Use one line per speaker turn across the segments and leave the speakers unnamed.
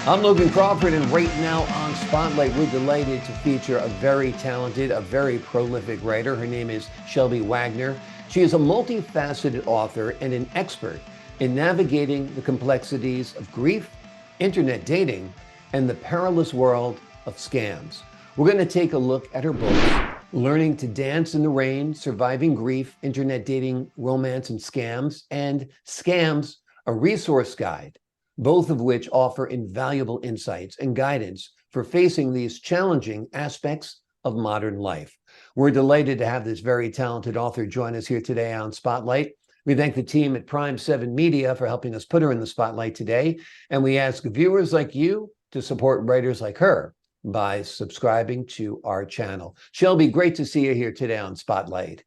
I'm Logan Crawford, and right now on Spotlight, we're delighted to feature a very talented, a very prolific writer. Her name is Shelby Wagner. She is a multifaceted author and an expert in navigating the complexities of grief, internet dating, and the perilous world of scams. We're going to take a look at her books, Learning to Dance in the Rain, Surviving Grief, Internet Dating, Romance, and Scams, and Scams, a Resource Guide, both of which offer invaluable insights and guidance for facing these challenging aspects of modern life. We're delighted to have this very talented author join us here today on Spotlight. We thank the team at Prime 7 Media for helping us put her in the spotlight today. And we ask viewers like you to support writers like her by subscribing to our channel. Shelby, great to see you here today on Spotlight.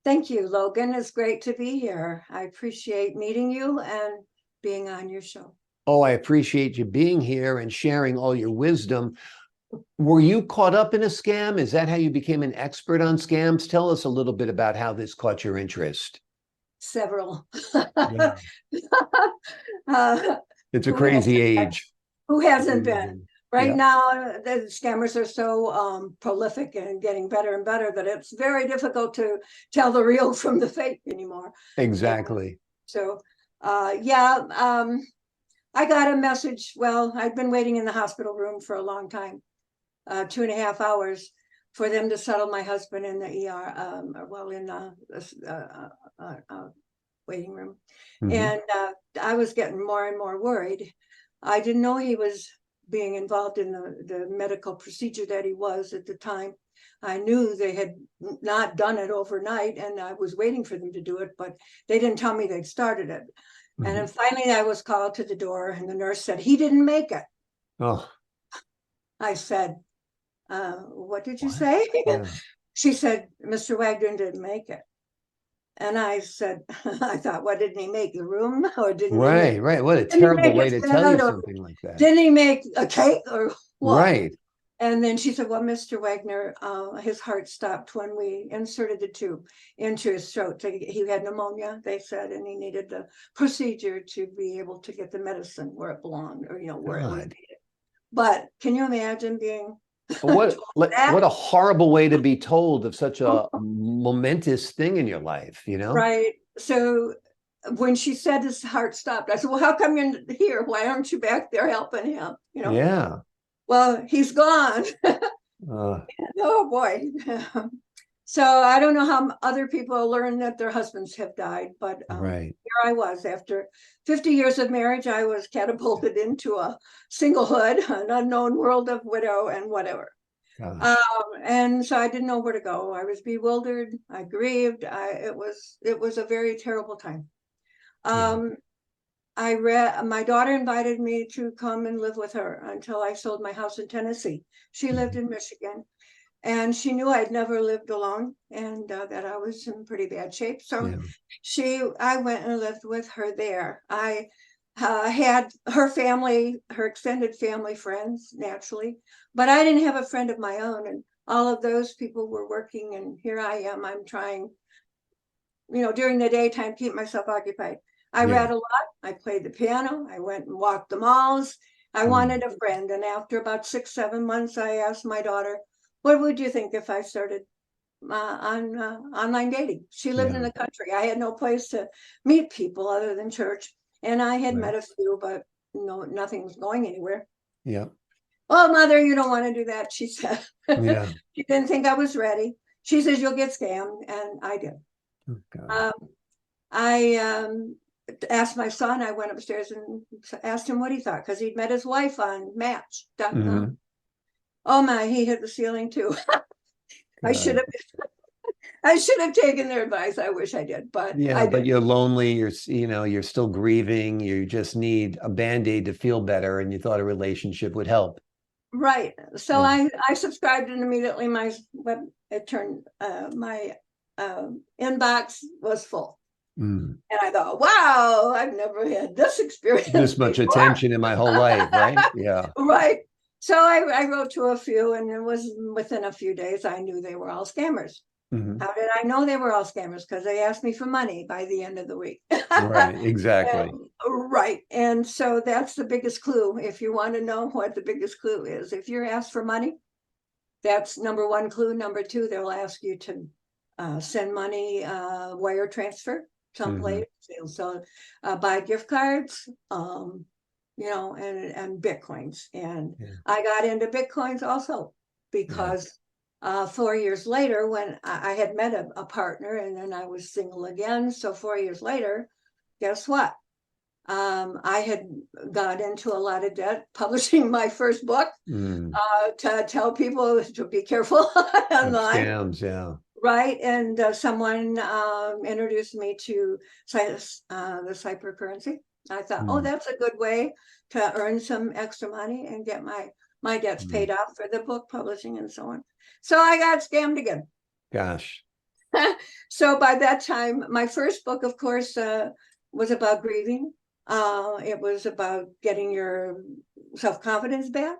Thank you, Logan. It's great to be here. I appreciate meeting you and being on your show.
Oh, I appreciate you being here and sharing all your wisdom. Were you caught up in a scam? Is that how you became an expert on scams? Tell us a little bit about how this caught your interest.
Several.
Yeah. It's a crazy age.
Who hasn't been? Right
Yeah.
now, the scammers are so prolific and getting better and better that it's very difficult to tell the real from the fake anymore.
Exactly.
So, I got a message. Well, I'd been waiting in the hospital room for a long time, 2.5 hours, for them to settle my husband in the ER, in the waiting room.
Mhm.
And I was getting more and more worried. I didn't know he was being involved in the medical procedure that he was at the time. I knew they had not done it overnight, and I was waiting for them to do it, but they didn't tell me they'd started it.
Mhm.
And then finally I was called to the door, and the nurse said, "He didn't make it."
Oh,
I said, what did you
what?
say?
Yeah.
She said, "Mr. Wagner didn't make it." And I said, I thought, what, didn't he make the room? Or didn't he
Right,
make,
right. What a
didn't he
terrible
make
way
his
to tell you
bed, or
something like that.
didn't he make a cake, or what?
Right.
And then she said, well, Mr. Wagner, his heart stopped when we inserted the tube into his throat. He had pneumonia, they said, and he needed the procedure to be able to get the medicine where it belonged, or, where it was
God.
needed. But can you imagine being
What
that?
what a horrible way to be told of such a momentous thing in your life, you know?
Right. So when she said his heart stopped, I said, well, how come you're here? Why aren't you back there helping him?
Yeah.
Well, he's gone.
Uh,
Oh boy. So I don't know how other people learn that their husbands have died, but
right.
here I was. After 50 years of marriage, I was catapulted into a singlehood, an unknown world of widow and whatever.
Gosh.
And so I didn't know where to go. I was bewildered. I grieved. It was a very terrible time.
Yeah.
My daughter invited me to come and live with her until I sold my house in Tennessee. She lived in Michigan, and she knew I'd never lived alone, and that I was in pretty bad shape. So I went and lived with her there. I had her family, her extended family friends, naturally, but I didn't have a friend of my own, and all of those people were working, and here I am. I'm trying, during the daytime, keep myself occupied. I read a lot. I played the piano. I went and walked the malls. I wanted a friend. And after about 6-7 months, I asked my daughter, what would you think if I started on online dating? She lived in the country. I had no place to meet people other than church. And I had met a few, but nothing was going anywhere.
Yeah.
Well, mother, you don't want to do that, she said.
Yeah.
She didn't think I was ready. She says, you'll get scammed. And I did.
Oh,
I asked my son, I went upstairs and asked him what he thought, because he'd met his wife on Match.com. Oh my, he hit the ceiling too. I should have taken their advice. I wish I did, but
yeah, but you're lonely, you're still grieving, you just need a Band-Aid to feel better, and you thought a relationship would help.
Right. So I subscribed, and immediately my inbox was full. And I thought, wow, I've never had this experience.
This much attention in my whole life, right? Yeah.
Right. So I wrote to a few, and it was within a few days, I knew they were all scammers.
Mhm.
How did I know they were all scammers? Because they asked me for money by the end of the week.
Right, exactly.
Right. And so that's the biggest clue. If you want to know what the biggest clue is, if you're asked for money, that's number one clue. Number two, they'll ask you to send money, wire transfer someplace. So buy gift cards, and Bitcoins. And
Yeah.
I got into Bitcoins also
Yeah.
because 4 years later, when I had met a partner and then I was single again. So 4 years later, guess what? I had got into a lot of debt publishing my first book
Mm.
to tell people to be careful
Of
online,
scams, yeah.
right? And someone introduced me to the cybercurrency. I thought, oh,
Mm.
that's a good way to earn some extra money and get my debts
Mm.
paid off for the book publishing and so on. So I got scammed again.
Gosh.
So by that time, my first book, of course, was about grieving. It was about getting your self-confidence back,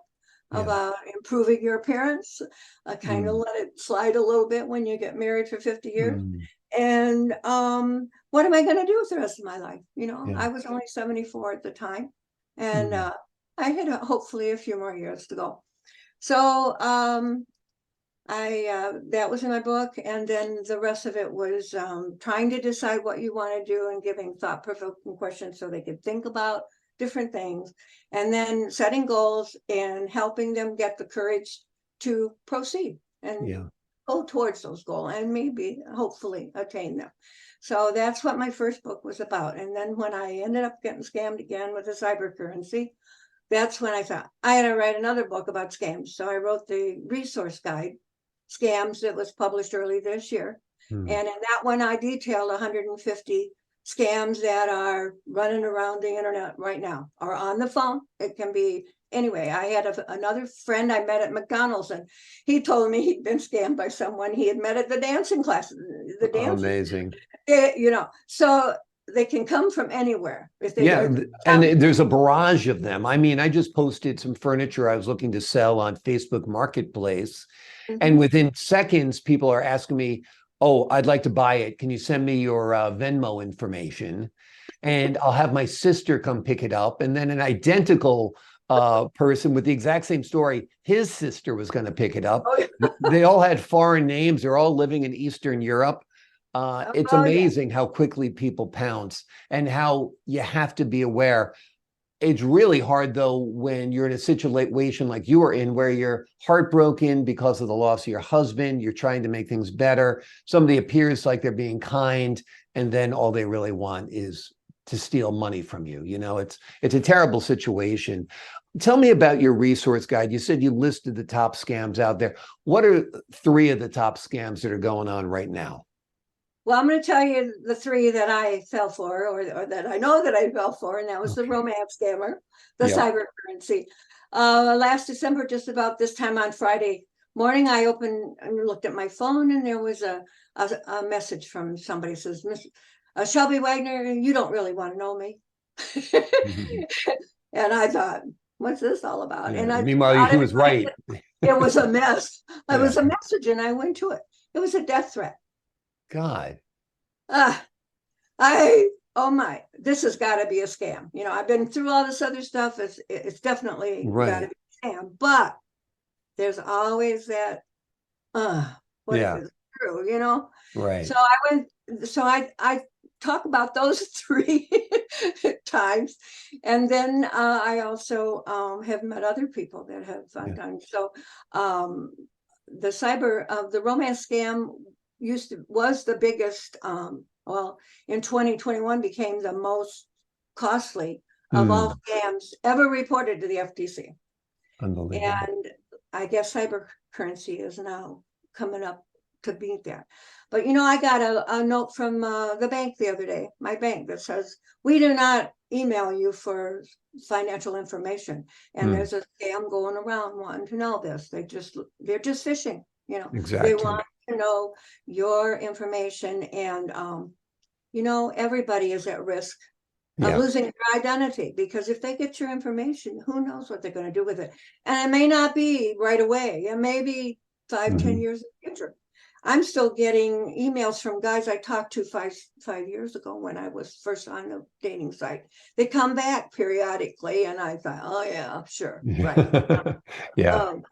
Yeah.
about improving your appearance. I kind of
Mm.
let it slide a little bit when you get married for 50 years.
Mm.
And what am I going to do with the rest of my life?
Yeah.
I was only 74 at the time, and
Mm.
I had hopefully a few more years to go. So that was in my book, and then the rest of it was trying to decide what you want to do and giving thought-provoking questions so they could think about different things, and then setting goals and helping them get the courage to proceed and
Yeah.
go towards those goals and maybe hopefully attain them. So that's what my first book was about. And then when I ended up getting scammed again with the cybercurrency, that's when I thought I had to write another book about scams. So I wrote the resource guide, Scams, that was published early this year.
Mm.
And in that one, I detailed 150 scams that are running around the internet right now or on the phone. It can be anyway. I had another friend I met at McDonald's, and he told me he'd been scammed by someone he had met at the dancing class, the dancers.
Amazing.
So they can come from anywhere if they
Yeah,
are.
and there's a barrage of them. I mean, I just posted some furniture I was looking to sell on Facebook Marketplace, and
Mhm.
within seconds, people are asking me, "Oh, I'd like to buy it. Can you send me your Venmo information?" And I'll have my sister come pick it up, and then an identical person with the exact same story, his sister was going to pick it up.
Oh,
They all had foreign names. They're all living in Eastern Europe. It's
oh yeah.
amazing how quickly people pounce and how you have to be aware. It's really hard, though, when you're in a situation like you were in, where you're heartbroken because of the loss of your husband. You're trying to make things better. Somebody appears like they're being kind, and then all they really want is to steal money from you. It's a terrible situation. Tell me about your resource guide. You said you listed the top scams out there. What are three of the top scams that are going on right now?
Well, I'm going to tell you the three that I fell for, or that I know that I fell for, and that was the
Okay.
romance scammer, the
Yep.
cybercurrency. Last December, just about this time on Friday morning, I opened and looked at my phone, and there was a message from somebody says, Miss Shelby Wagner, you don't really want to know me. And I thought, what's this all about?
Yeah.
And I
Meanwhile,
got
he
it.
was right.
It was a mess. It
Yeah.
was a message, and I went to it. It was a death threat.
God.
Ah, oh my, this has got to be a scam. I've been through all this other stuff. It's definitely got to
Right.
be a scam, but there's always that, what if
Yeah.
it's true?
Right.
So I talk about those three times. And then I also have met other people that have
Yeah.
done. So the romance scam was the biggest, well, in 2021 became the most costly of all
Mm.
scams ever reported to the FTC.
Unbelievable.
And I guess cybercurrency is now coming up to beat that. But I got a note from the bank the other day, my bank, that says, we do not email you for financial information. And
Mm.
there's a scam going around wanting to know this. They're just fishing. They
Exactly.
want to know your information. And everybody is at risk of
Yeah.
losing their identity, because if they get your information, who knows what they're going to do with it. And it may not be right away. It may be 5, 10
Hmm.
years in the future. I'm still getting emails from guys I talked to five years ago when I was first on the dating site. They come back periodically, and I thought, oh yeah, sure, right.
Yeah,
Um,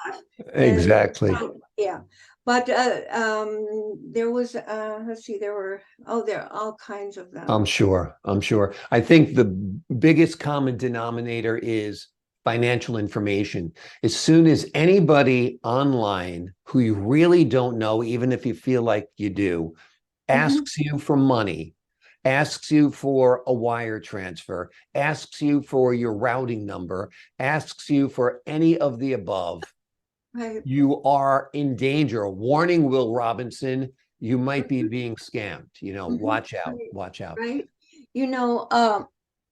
and
exactly.
yeah, but there was let's see, there are all kinds of them.
I'm sure. I'm sure. I think the biggest common denominator is financial information. As soon as anybody online who you really don't know, even if you feel like you do,
Mhm.
asks you for money, asks you for a wire transfer, asks you for your routing number, asks you for any of the above,
Right.
you are in danger. Warning, Will Robinson, you might be
Mhm.
being scammed.
Mhm.
Watch out,
Right.
watch out.
Right.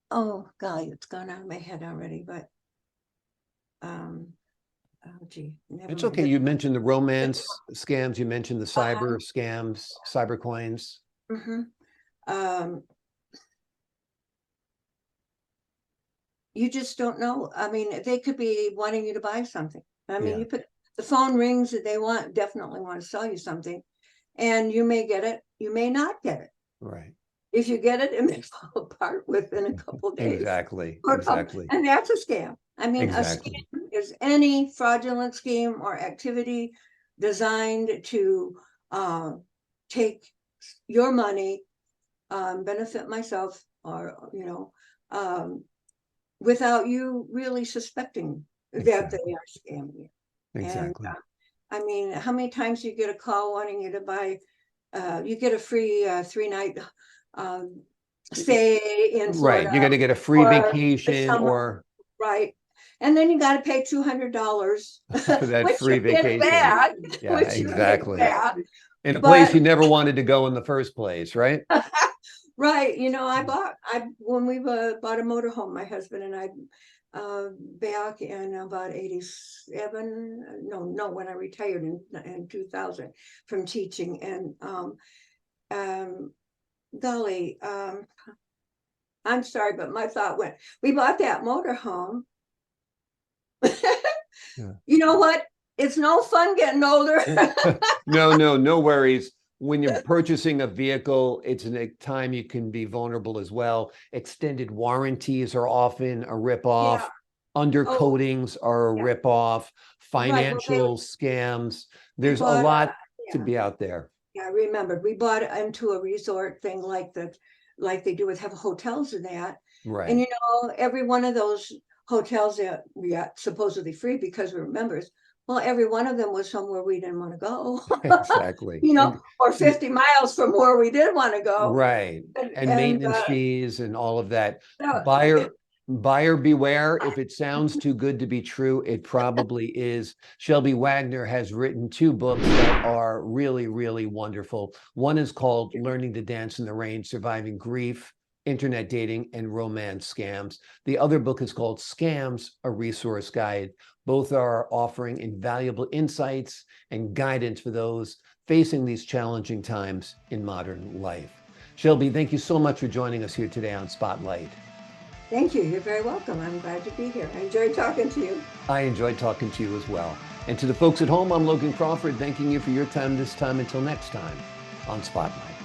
Oh golly, it's gone out of my head already, but um, oh gee, never
It's
mind.
okay. You mentioned the romance scams. You mentioned the cyber
Uh-huh.
scams, cyber coins.
Mhm. Um, you just don't know. I mean, they could be wanting you to buy something. I mean,
Yeah,
you put the phone rings that they definitely want to sell you something, and you may get it, you may not get it.
right.
If you get it, it may fall apart within a couple days
Exactly,
or a couple,
exactly,
and that's a scam. I mean, a
exactly.
scam is any fraudulent scheme or activity designed to take your money, benefit myself, or without you really suspecting that they
Exactly,
are scamming you. And
exactly.
I mean, how many times you get a call wanting you to buy, you get a free 3-night um, stay in
Right.
Florida
You're going to get a free
or the
vacation
summer,
or
right? And then you got to pay $200,
for that
which you
free
get
vacation.
back,
Yeah,
which you get
exactly.
back.
In a place
But
you never wanted to go in the first place, right?
right, I when we bought a motorhome, my husband and I, back in about 87, no, when I retired in 2000 from teaching. And um, golly, I'm sorry, but my thought went, we bought that motorhome.
Yeah.
You know what? It's no fun getting older.
No, no, no worries. When you're purchasing a vehicle, it's a time you can be vulnerable as well. Extended warranties are often a ripoff.
Yeah. Oh,
Undercoatings are a
yeah.
ripoff.
Right. Well,
Financial scams.
we
There's a
bought,
lot to
yeah.
be out there.
Yeah, I remembered. We bought it into a resort thing like they do with have hotels and that. And
Right.
every one of those hotels that we got supposedly free because we were members, well, every one of them was somewhere we didn't want to go.
Exactly. And
Or 50 miles from where we did want to go.
right. And
And
maintenance fees and all of that.
uh,
Buyer beware. If it sounds too good to be true, it probably is. Shelby Wagner has written two books that are really, really wonderful. One is called Learning to Dance in the Rain, Surviving Grief, Internet Dating, and Romance Scams. The other book is called Scams, a Resource Guide. Both are offering invaluable insights and guidance for those facing these challenging times in modern life. Shelby, thank you so much for joining us here today on Spotlight.
thank you. You're very welcome. I'm glad to be here. I enjoyed talking to you.
I enjoyed talking to you as well. And to the folks at home, I'm Logan Crawford, thanking you for your time this time. Until next time on Spotlight.